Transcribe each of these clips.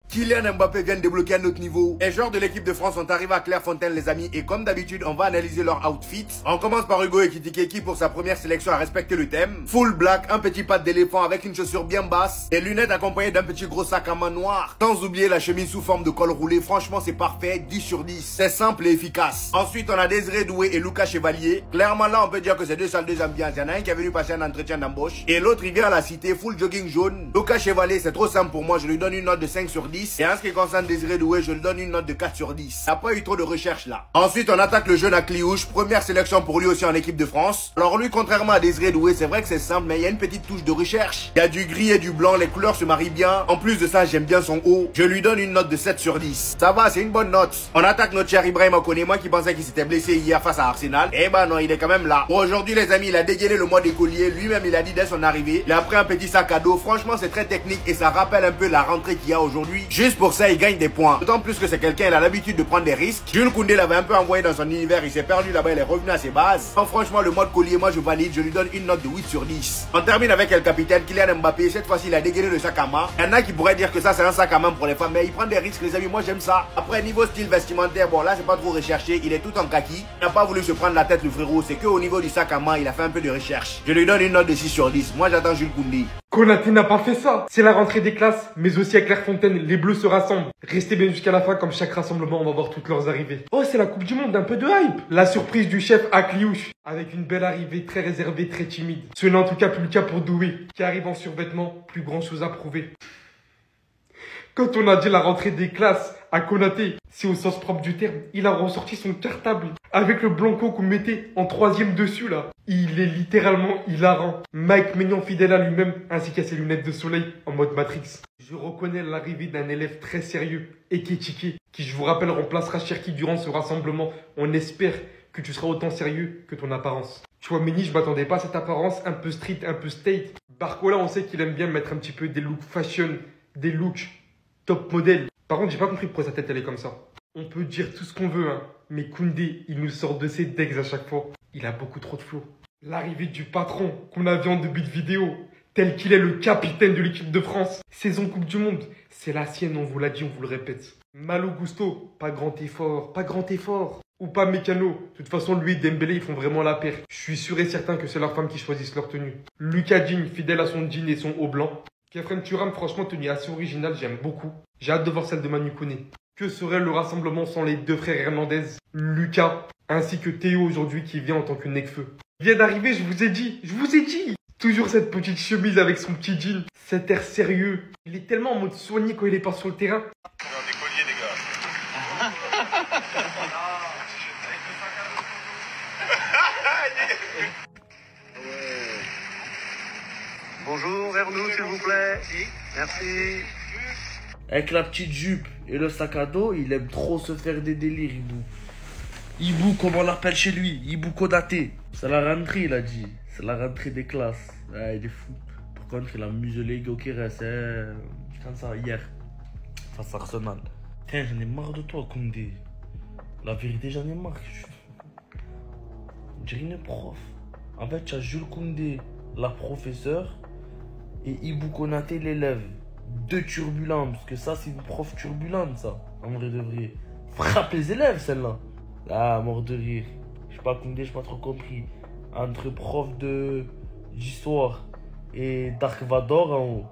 Kylian Mbappé vient de débloquer un autre niveau. Les joueurs de l'équipe de France sont arrivés à Clairefontaine les amis et comme d'habitude on va analyser leur outfit. On commence par Hugo Ekitike qui pour sa première sélection a respecté le thème. Full black, un petit pad d'éléphant avec une chaussure bien basse, des lunettes accompagnées d'un petit gros sac à main noir. Sans oublier la chemise sous forme de col roulé, franchement c'est parfait, 10 sur 10. C'est simple et efficace. Ensuite on a Désiré Doué et Lucas Chevalier. Clairement là on peut dire que c'est deux salles, deux ambiances. Il y en a un qui est venu passer un entretien d'embauche et l'autre il vient à la cité, full jogging jaune. Lucas Chevalier c'est trop simple pour moi, je lui donne une note de 5 sur 10. Et en ce qui concerne Désiré Doué, je lui donne une note de 4 sur 10. Il n'y a pas eu trop de recherche là. Ensuite, on attaque le jeune Akliouche. Première sélection pour lui aussi en équipe de France. Alors lui, contrairement à Désiré Doué, c'est vrai que c'est simple, mais il y a une petite touche de recherche. Il y a du gris et du blanc, les couleurs se marient bien. En plus de ça, j'aime bien son haut. Je lui donne une note de 7 sur 10. Ça va, c'est une bonne note. On attaque notre cher Ibrahima Koné, moi qui pensais qu'il s'était blessé hier face à Arsenal. Eh ben non, il est quand même là. Bon, aujourd'hui les amis, il a dégainé le mois d'écolier. Lui-même, il a dit dès son arrivée. Il a pris un petit sac à dos. Franchement, c'est très technique et ça rappelle un peu la rentrée qu'il y a aujourd'hui. Juste pour ça, il gagne des points. D'autant plus que c'est quelqu'un, il a l'habitude de prendre des risques. Jules Koundé l'avait un peu envoyé dans son univers, il s'est perdu là-bas, il est revenu à ses bases. Donc, franchement, le mode collier, moi je valide, je lui donne une note de 8 sur 10. On termine avec le capitaine Kylian Mbappé. Cette fois-ci, il a dégainé le sac à main. Il y en a qui pourraient dire que ça, c'est un sac à main pour les femmes, mais il prend des risques, les amis. Moi, j'aime ça. Après, niveau style vestimentaire, bon, là, c'est pas trop recherché. Il est tout en kaki. Il n'a pas voulu se prendre la tête, le frérot. C'est que au niveau du sac à main, il a fait un peu de recherche. Je lui donne une note de 6 sur 10. Moi, j'attends Jules Koundé. Konaté n'a pas fait ça. C'est la rentrée des classes, mais aussi à Clairefontaine, les Bleus se rassemblent. Restez bien jusqu'à la fin, comme chaque rassemblement, on va voir toutes leurs arrivées. Oh, c'est la Coupe du Monde, un peu de hype. La surprise du chef Akliouche, avec une belle arrivée très réservée, très timide. Ce n'est en tout cas plus le cas pour Doué, qui arrive en survêtement, plus grand chose à prouver. Quand on a dit la rentrée des classes à Konaté, c'est au sens propre du terme, il a ressorti son cartable avec le blanco qu'on mettait en troisième dessus là. Il est littéralement hilarant. Mike Maignan fidèle à lui-même ainsi qu'à ses lunettes de soleil en mode Matrix. Je reconnais l'arrivée d'un élève très sérieux, Ekitike, qui je vous rappelle remplacera Cherki durant ce rassemblement. On espère que tu seras autant sérieux que ton apparence. Tu vois Méni, je m'attendais pas à cette apparence un peu street, un peu state. Barcola, on sait qu'il aime bien mettre un petit peu des looks fashion, des looks top modèle. Par contre, j'ai pas compris pourquoi sa tête elle est comme ça. On peut dire tout ce qu'on veut, hein, mais Koundé, il nous sort de ses decks à chaque fois. Il a beaucoup trop de flow. L'arrivée du patron qu'on a vu en début de vidéo, tel qu'il est le capitaine de l'équipe de France. Saison Coupe du Monde, c'est la sienne, on vous l'a dit, on vous le répète. Malo Gusto, pas grand effort, pas grand effort. Ou pas Mécano. De toute façon, lui et Dembélé, ils font vraiment la paire. Je suis sûr et certain que c'est leurs femmes qui choisissent leur tenue. Lucas Digne, fidèle à son jean et son haut blanc. Kefren Turam, franchement, tenue assez originale, j'aime beaucoup. J'ai hâte de voir celle de Manu Koné. Que serait le rassemblement sans les deux frères Hernandez, Lucas, ainsi que Théo aujourd'hui qui vient en tant que Necfeu. Il vient d'arriver, je vous ai dit. Toujours cette petite chemise avec son petit jean, cet air sérieux. Il est tellement en mode soigné quand il est pas sur le terrain. Non, des colliers, les gars. Bonjour, vers nous s'il vous plaît. Merci. Avec la petite jupe et le sac à dos, il aime trop se faire des délires, Ibou. Ibou, comme on l'appelle chez lui, Ibou Konaté. C'est la rentrée, il a dit. C'est la rentrée des classes. Ah, il est fou. Par contre, il a muselé Gyökeres, quand ça, hier. Face à Arsenal. Tiens, j'en ai marre de toi, Koundé. La vérité, j'en ai marre. On dirait une prof. En fait, tu as Jules Koundé, la professeure, et Ibou Konaté, l'élève. Deux turbulents, parce que ça, c'est une prof turbulente, ça. En vrai de vrai. Frappe les élèves, celle-là. Ah, mort de rire. Je sais pas, Koundé, j'ai pas trop compris. Entre prof d'histoire et Dark Vador en haut.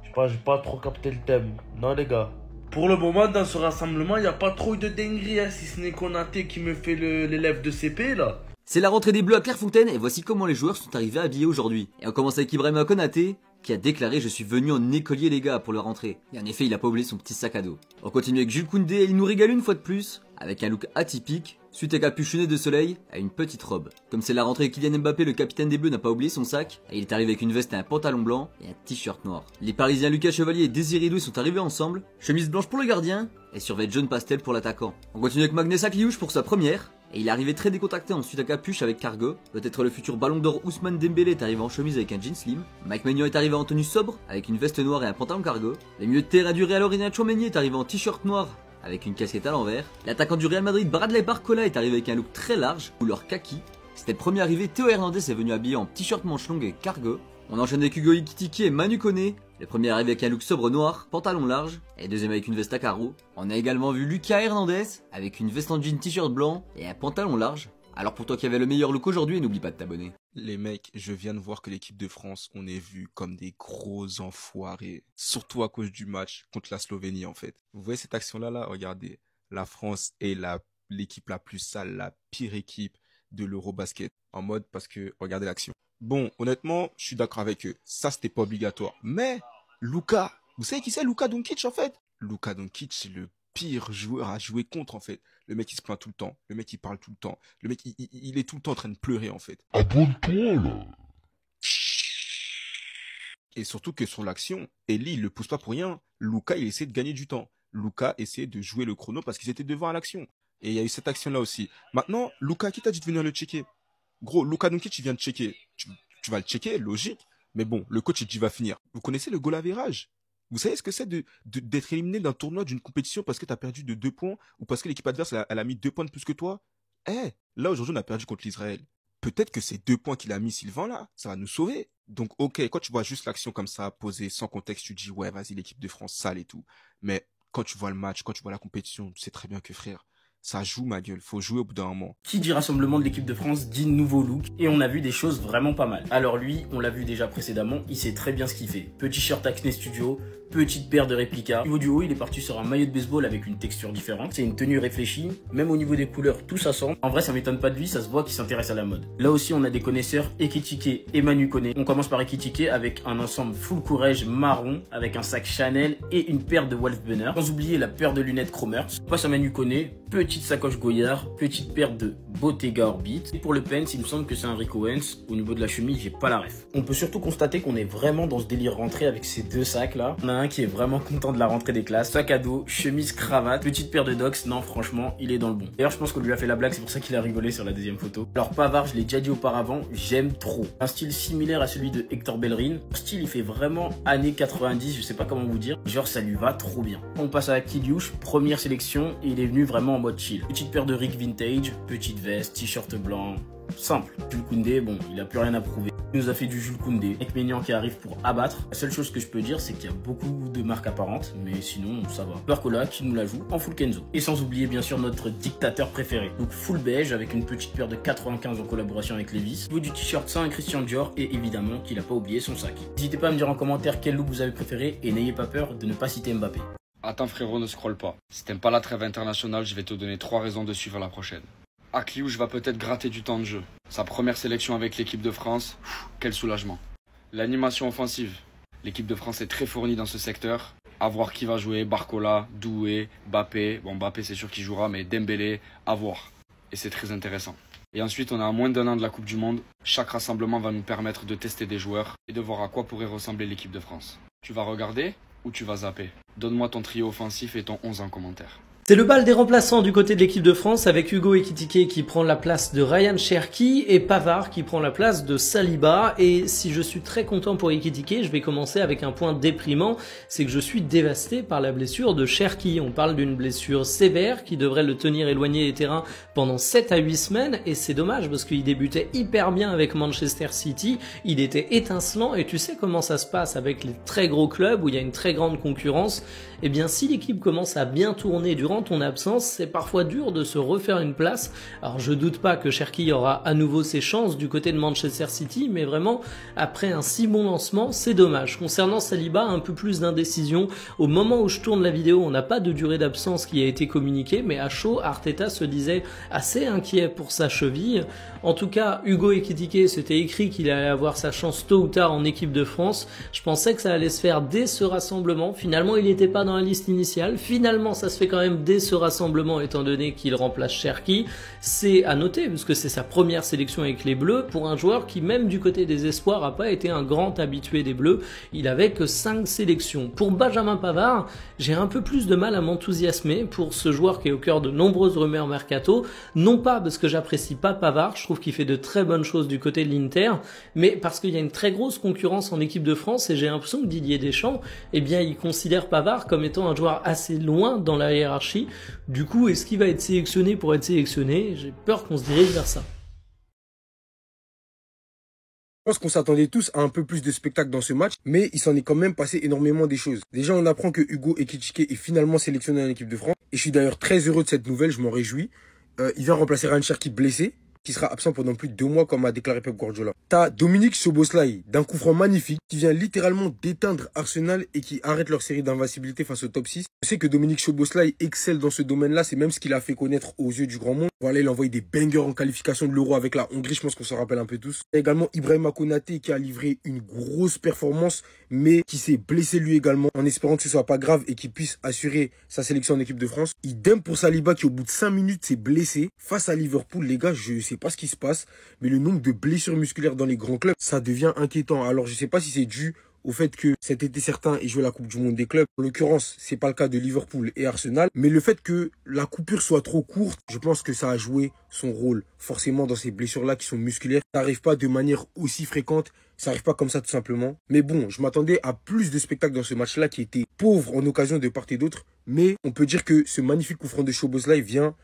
Je sais pas, j'ai pas trop capté le thème. Non, les gars. Pour le moment, dans ce rassemblement, il n'y a pas trop eu de dinguerie, hein, si ce n'est Konaté qui me fait l'élève de CP, là. C'est la rentrée des Bleus à Clairefontaine et voici comment les joueurs sont arrivés habillés aujourd'hui. Et on commence avec Ibrahima Konaté qui a déclaré « Je suis venu en écolier les gars pour le rentrée ». Et en effet, il a pas oublié son petit sac à dos. On continue avec Jules Koundé et il nous régale une fois de plus avec un look atypique, suite à capuchonné de soleil à une petite robe. Comme c'est la rentrée, Kylian Mbappé, le capitaine des Bleus, n'a pas oublié son sac et il est arrivé avec une veste et un pantalon blanc et un t-shirt noir. Les Parisiens Lucas Chevalier et Désiré Doué sont arrivés ensemble, chemise blanche pour le gardien et survêt jaune pastel pour l'attaquant. On continue avec Magnus Akliouche pour sa première. Et il est arrivé très décontracté ensuite à capuche avec cargo. Peut-être le futur ballon d'or Ousmane Dembélé est arrivé en chemise avec un jean slim. Mike Maignan est arrivé en tenue sobre avec une veste noire et un pantalon cargo. Le milieu de terrain du Real Aurélien Tchouaméni est arrivé en t-shirt noir avec une casquette à l'envers. L'attaquant du Real Madrid Bradley Barcola est arrivé avec un look très large, couleur kaki. C'était le premier arrivé, Théo Hernandez est venu habillé en t-shirt manche longue et cargo. On enchaîne avec Hugo Ekitike et Manu Koné. Le premier arrive avec un look sobre noir, pantalon large, et le deuxième avec une veste à carreaux. On a également vu Lucas Hernandez avec une veste en jean t-shirt blanc et un pantalon large. Alors pour toi qui avais le meilleur look aujourd'hui, n'oublie pas de t'abonner. Les mecs, je viens de voir que l'équipe de France, on est vu comme des gros enfoirés. Surtout à cause du match contre la Slovénie en fait. Vous voyez cette action-là, là, regardez. La France est l'équipe la plus sale, la pire équipe de l'Eurobasket. En mode, parce que, regardez l'action. Bon, honnêtement, je suis d'accord avec eux. Ça, c'était pas obligatoire. Mais, Luka, vous savez qui c'est Luka Doncic en fait? Luka Doncic, c'est le pire joueur à jouer contre en fait. Le mec il se plaint tout le temps, le mec il parle tout le temps, le mec il est tout le temps en train de pleurer en fait. Abonne-toi là. Et surtout que sur l'action, Eli il le pousse pas pour rien. Luka il essaie de gagner du temps. Luka essaie de jouer le chrono parce qu'ils étaient devant à l'action. Et il y a eu cette action là aussi. Maintenant, Luka qui t'a dit de venir le checker? Gros, Luka Doncic il vient de checker. Tu vas le checker, logique. Mais bon, le coach il dit va finir. Vous connaissez le goal average? Vous savez ce que c'est d'être éliminé d'un tournoi, d'une compétition parce que tu as perdu de 2 points ou parce que l'équipe adverse elle a mis 2 points de plus que toi? Là aujourd'hui on a perdu contre l'Israël. Peut-être que ces 2 points qu'il a mis Sylvain là, ça va nous sauver. Donc ok, quand tu vois juste l'action comme ça, posée sans contexte, tu te dis ouais vas-y l'équipe de France sale et tout. Mais quand tu vois le match, quand tu vois la compétition, tu sais très bien que frère, ça joue ma gueule, faut jouer au bout d'un moment. Qui dit rassemblement de l'équipe de France dit nouveau look et on a vu des choses vraiment pas mal. Alors lui, on l'a vu déjà précédemment, il sait très bien ce qu'il fait. Petit shirt Acne Studio, petite paire de réplica. Au niveau du haut, il est parti sur un maillot de baseball avec une texture différente. C'est une tenue réfléchie, même au niveau des couleurs, tout ça semble. En vrai, ça m'étonne pas de lui, ça se voit qu'il s'intéresse à la mode. Là aussi, on a des connaisseurs, Ekitike et Manu Koné. On commence par Ekitike avec un ensemble full courage marron, avec un sac Chanel et une paire de Wolf Bunner. Sans oublier la paire de lunettes Chromers. On passe à Manu Koné, petite sacoche Goyard, petite paire de Bottega Orbit. Et pour le pants, il me semble que c'est un Rick Owens. Au niveau de la chemise, j'ai pas la ref. On peut surtout constater qu'on est vraiment dans ce délire rentré avec ces deux sacs là. On a un qui est vraiment content de la rentrée des classes. Sac à dos, chemise, cravate, petite paire de Docs. Non, franchement, il est dans le bon. D'ailleurs, je pense qu'on lui a fait la blague, c'est pour ça qu'il a rigolé sur la deuxième photo. Alors Pavard, je l'ai déjà dit auparavant, j'aime trop. Un style similaire à celui de Hector Bellerin. Le style, il fait vraiment années 90, je sais pas comment vous dire. Genre, ça lui va trop bien. On passe à Kiliush, première sélection, et il est venu vraiment en mode chill. Petite paire de Rick Vintage, petite veste, t-shirt blanc. Simple. Jules Koundé, bon, il a plus rien à prouver. Il nous a fait du Jules Koundé. Avec Maignan qui arrive pour abattre. La seule chose que je peux dire, c'est qu'il y a beaucoup de marques apparentes, mais sinon, ça va. Barcola qui nous la joue en full Kenzo. Et sans oublier, bien sûr, notre dictateur préféré. Donc, full beige avec une petite paire de 95 en collaboration avec Levi's. Au niveau du t-shirt, c'est un Christian Dior et évidemment qu'il a pas oublié son sac. N'hésitez pas à me dire en commentaire quel look vous avez préféré et n'ayez pas peur de ne pas citer Mbappé. Attends frérot, ne scrolle pas. Si t'aimes pas la trêve internationale, je vais te donner 3 raisons de suivre la prochaine. Akliouche va peut-être gratter du temps de jeu. Sa première sélection avec l'équipe de France, quel soulagement. L'animation offensive. L'équipe de France est très fournie dans ce secteur. À voir qui va jouer, Barcola, Doué, Mbappé. Bon, Mbappé c'est sûr qu'il jouera, mais Dembélé, à voir. Et c'est très intéressant. Et ensuite, on a à moins d'1 an de la Coupe du Monde. Chaque rassemblement va nous permettre de tester des joueurs et de voir à quoi pourrait ressembler l'équipe de France. Tu vas regarder ou tu vas zapper? Donne-moi ton trio offensif et ton 11 en commentaire. C'est le bal des remplaçants du côté de l'équipe de France avec Hugo Ekitike qui prend la place de Ryan Cherki et Pavard qui prend la place de Saliba. Et si je suis très content pour Ekitike, je vais commencer avec un point déprimant, c'est que je suis dévasté par la blessure de Cherki. On parle d'une blessure sévère qui devrait le tenir éloigné des terrains pendant 7 à 8 semaines et c'est dommage parce qu'il débutait hyper bien avec Manchester City, il était étincelant et tu sais comment ça se passe avec les très gros clubs où il y a une très grande concurrence. Eh bien si l'équipe commence à bien tourner durant ton absence, c'est parfois dur de se refaire une place. Alors je doute pas que Cherki aura à nouveau ses chances du côté de Manchester City, mais vraiment après un si bon lancement, c'est dommage. Concernant Saliba, un peu plus d'indécision. Au moment où je tourne la vidéo, on n'a pas de durée d'absence qui a été communiquée, mais à chaud, Arteta se disait assez inquiet pour sa cheville. En tout cas, Hugo Ekitike, c'était écrit qu'il allait avoir sa chance tôt ou tard en équipe de France. Je pensais que ça allait se faire dès ce rassemblement. Finalement, il n'était pas dans la liste initiale. Finalement, ça se fait quand même dès ce rassemblement étant donné qu'il remplace Cherki. C'est à noter puisque c'est sa première sélection avec les Bleus pour un joueur qui même du côté des espoirs n'a pas été un grand habitué des Bleus. Il avait que 5 sélections. Pour Benjamin Pavard, j'ai un peu plus de mal à m'enthousiasmer pour ce joueur qui est au cœur de nombreuses rumeurs mercato. Non pas parce que j'apprécie pas Pavard, je trouve qu'il fait de très bonnes choses du côté de l'Inter, mais parce qu'il y a une très grosse concurrence en équipe de France et j'ai l'impression que Didier Deschamps, eh bien, il considère Pavard comme étant un joueur assez loin dans la hiérarchie. Du coup, est-ce qu'il va être sélectionné pour être sélectionné? J'ai peur qu'on se dirige vers ça. Je pense qu'on s'attendait tous à un peu plus de spectacle dans ce match, mais il s'en est quand même passé énormément des choses. Déjà, on apprend que Hugo Ekitike est finalement sélectionné en équipe de France. Et je suis d'ailleurs très heureux de cette nouvelle, je m'en réjouis. Il vient remplacer Ryan Cherki blessé, qui sera absent pendant plus de 2 mois, comme a déclaré Pep Guardiola. T'as Dominique Szoboszlai, d'un coup franc magnifique, qui vient littéralement d'éteindre Arsenal et qui arrête leur série d'invincibilité face au top 6. Je sais que Dominique Szoboszlai excelle dans ce domaine-là, c'est même ce qu'il a fait connaître aux yeux du grand monde. Voilà, il a envoyé des bangers en qualification de l'Euro avec la Hongrie, je pense qu'on s'en rappelle un peu tous. Il y a également Ibrahima Konaté qui a livré une grosse performance, mais qui s'est blessé lui également, en espérant que ce soit pas grave et qu'il puisse assurer sa sélection en équipe de France. Idem pour Saliba qui au bout de 5 minutes s'est blessé face à Liverpool. Les gars, je sais pas ce qui se passe, mais le nombre de blessures musculaires dans les grands clubs, ça devient inquiétant. Alors je sais pas si c'est dû au fait que cet été certains aient joué la Coupe du Monde des clubs. En l'occurrence, c'est pas le cas de Liverpool et Arsenal, mais le fait que la coupure soit trop courte, je pense que ça a joué son rôle. Forcément, dans ces blessures-là qui sont musculaires, ça n'arrive pas de manière aussi fréquente, ça n'arrive pas comme ça tout simplement. Mais bon, je m'attendais à plus de spectacles dans ce match-là qui était pauvre en occasion de part et d'autre, mais on peut dire que ce magnifique coup franc de Szoboszlai vient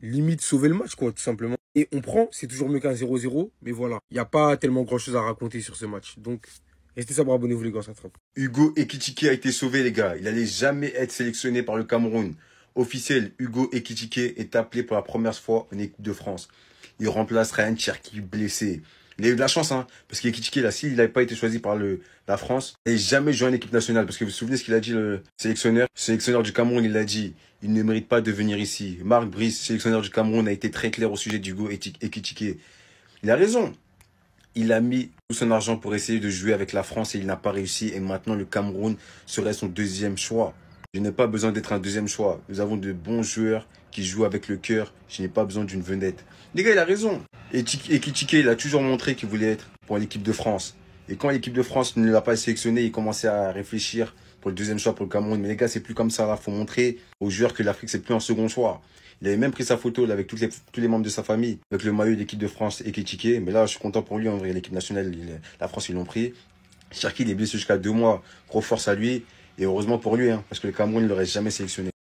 limite sauver le match, quoi, tout simplement. Et on prend, c'est toujours mieux qu'un 0-0, mais voilà, il n'y a pas tellement grand-chose à raconter sur ce match. Donc, restez sobre, abonnez-vous les gars, ça trappe. Hugo Ekitike a été sauvé, les gars. Il allait jamais être sélectionné par le Cameroun. Officiel, Hugo Ekitike est appelé pour la première fois en équipe de France. Il remplace Ryan Cherki blessé. Il a eu de la chance, hein, parce qu'Ekitike, là, s'il n'avait pas été choisi par la France, il n'a jamais joué en équipe nationale. Parce que vous vous souvenez ce qu'il a dit, le sélectionneur du Cameroun, il a dit, il ne mérite pas de venir ici. Marc Brice, sélectionneur du Cameroun, a été très clair au sujet d'Hugo Ekitike. Il a raison. Il a mis tout son argent pour essayer de jouer avec la France et il n'a pas réussi. Et maintenant, le Cameroun serait son deuxième choix. Je n'ai pas besoin d'être un deuxième choix. Nous avons de bons joueurs qui jouent avec le cœur. Je n'ai pas besoin d'une vedette. Les gars, il a raison. Ekitike, il a toujours montré qu'il voulait être pour l'équipe de France. Et quand l'équipe de France ne l'a pas sélectionné, il commençait à réfléchir pour le deuxième choix pour le Cameroun. Mais les gars, c'est plus comme ça. Il faut montrer aux joueurs que l'Afrique, c'est plus un second choix. Il avait même pris sa photo là, avec tous les membres de sa famille, avec le maillot d'équipe de France Ekitike. Mais là, je suis content pour lui. En vrai, l'équipe nationale, la France, ils l'ont pris. Cherki, il est blessé jusqu'à 2 mois. Gros force à lui. Et heureusement pour lui, hein, parce que le Cameroun ne l'aurait jamais sélectionné.